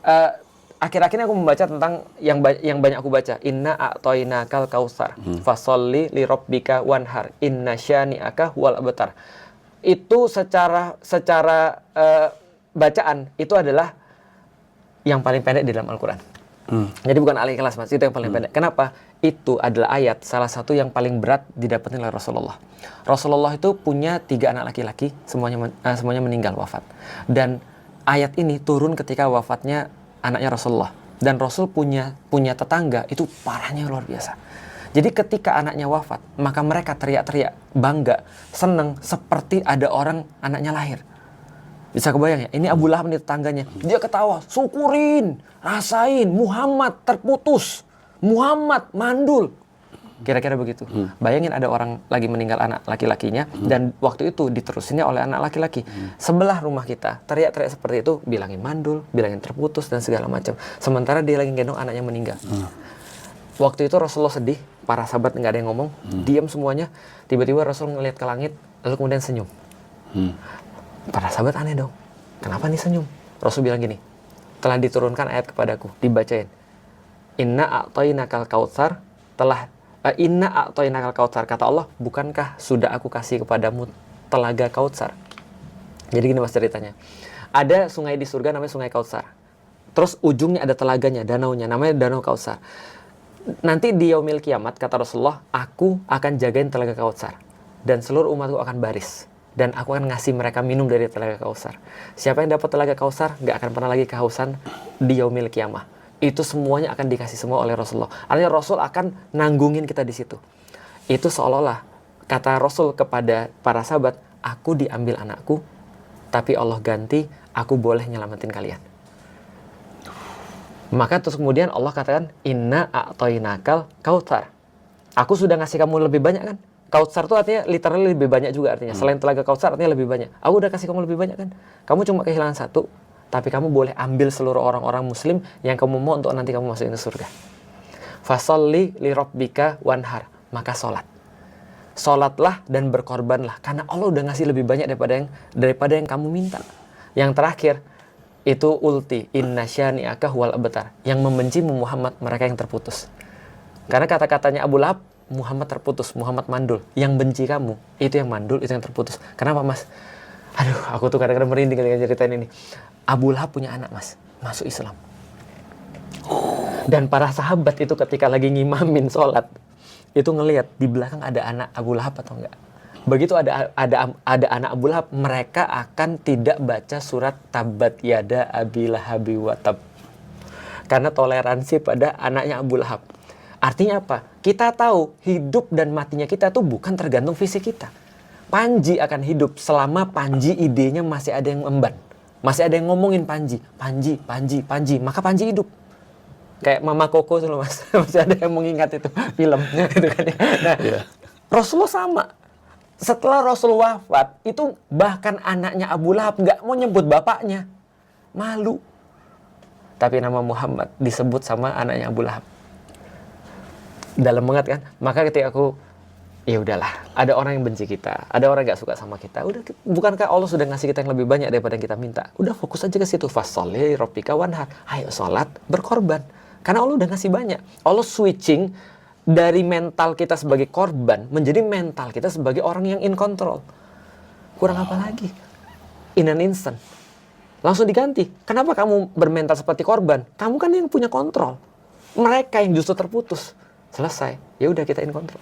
eh, akhir-akhir ini aku membaca tentang yang banyak aku baca. Inna a'toinakal kautsar, fasholli li rabbika wanhar, inna syani'aka huwal abtar. Itu secara bacaan itu adalah yang paling pendek di dalam Al-Quran. Jadi bukan Al-Ikhlas, Mas, itu yang paling pendek. Kenapa? Itu adalah ayat salah satu yang paling berat didapatkan oleh Rasulullah. Rasulullah itu punya 3 anak laki-laki, semuanya meninggal wafat. Dan ayat ini turun ketika wafatnya anaknya Rasulullah. Dan Rasul punya tetangga itu parahnya luar biasa. Jadi ketika anaknya wafat, maka mereka teriak-teriak, bangga, senang, seperti ada orang anaknya lahir. Bisa kebayang ya? Ini Abu Lahab nih tetangganya. Dia ketawa, syukurin, rasain, Muhammad terputus, Muhammad mandul. Kira-kira begitu. Bayangin ada orang lagi meninggal anak laki-lakinya, dan waktu itu diterusinnya oleh anak laki-laki. Sebelah rumah kita, teriak-teriak seperti itu, bilangin mandul, bilangin terputus, dan segala macam. Sementara dia lagi gendong anaknya meninggal. Waktu itu Rasulullah sedih, para sahabat nggak ada yang ngomong, diam semuanya. Tiba-tiba Rasul ngeliat ke langit, lalu kemudian senyum. Para sahabat aneh dong, kenapa nih senyum? Rasul bilang gini, telah diturunkan ayat kepadaku, dibacain. Inna a'toinakal kautsar, Inna a'toinakal kautsar, kata Allah, bukankah sudah aku kasih kepadamu telaga Kautsar? Jadi gini Mas ceritanya. Ada sungai di surga namanya Sungai Kautsar. Terus ujungnya ada telaganya, danaunya, namanya Danau Kautsar. Nanti di yaumil kiamat, kata Rasulullah, aku akan jagain telaga Kautsar. Dan seluruh umatku akan baris. Dan aku akan ngasih mereka minum dari telaga Kautsar. Siapa yang dapat telaga Kautsar, gak akan pernah lagi kehausan di yaumil kiamah. Itu semuanya akan dikasih semua oleh Rasulullah. Artinya Rasul akan nanggungin kita di situ. Itu seolah-olah kata Rasul kepada para sahabat, aku diambil anakku, tapi Allah ganti, aku boleh nyelamatin kalian. Maka terus kemudian Allah katakan, Inna a'toinakal kautsar. Aku sudah ngasih kamu lebih banyak kan? Kautsar itu artinya literally lebih banyak juga artinya. Selain telaga Kautsar artinya lebih banyak. Aku udah kasih kamu lebih banyak kan? Kamu cuma kehilangan satu, tapi kamu boleh ambil seluruh orang-orang muslim yang kamu mau untuk nanti kamu masukin ke surga. Fasholli li rabbika wanhar. Maka sholat. Sholatlah dan berkorbanlah. Karena Allah udah ngasih lebih banyak daripada yang kamu minta. Yang terakhir, itu ulti. Inna syani'aka huwal abtar. Yang membenci Muhammad, mereka yang terputus. Karena kata-katanya Abu Lahab, Muhammad terputus, Muhammad mandul. Yang benci kamu, itu yang mandul, itu yang terputus. Kenapa, Mas? Aduh, aku tuh kadang-kadang merinding dengan ceritain ini. Abu Lahab punya anak, Mas, masuk Islam. Dan para sahabat itu ketika lagi ngimamin sholat, itu ngelihat di belakang ada anak Abu Lahab atau enggak. Begitu ada anak Abu Lahab, mereka akan tidak baca surat Tabbat Yada Abi Lahabi wa Tab. Karena toleransi pada anaknya Abu Lahab. Artinya apa? Kita tahu hidup dan matinya kita tuh bukan tergantung fisik kita. Panji akan hidup selama Panji idenya masih ada yang emban. Masih ada yang ngomongin Panji. Maka Panji hidup. Kayak Mama Koko dulu, Mas. Masih ada yang mengingat itu film. Gitu kan ya. Nah, Rasulullah sama. Setelah Rasul wafat, itu bahkan anaknya Abu Lahab nggak mau nyebut bapaknya. Malu. Tapi nama Muhammad disebut sama anaknya Abu Lahab. Dalam banget kan, maka ketika aku, ya udahlah, ada orang yang benci kita, ada orang yang gak suka sama kita, udah, bukankah Allah sudah ngasih kita yang lebih banyak daripada yang kita minta? Udah fokus aja ke situ. Fasholli rabbika wanhar. Ayo sholat, berkorban. Karena Allah udah ngasih banyak. Allah switching dari mental kita sebagai korban menjadi mental kita sebagai orang yang in control. Kurang apa lagi? In an instant. Langsung diganti. Kenapa kamu bermental seperti korban? Kamu kan yang punya kontrol. Mereka yang justru terputus. Selesai. Ya udah, kita in control.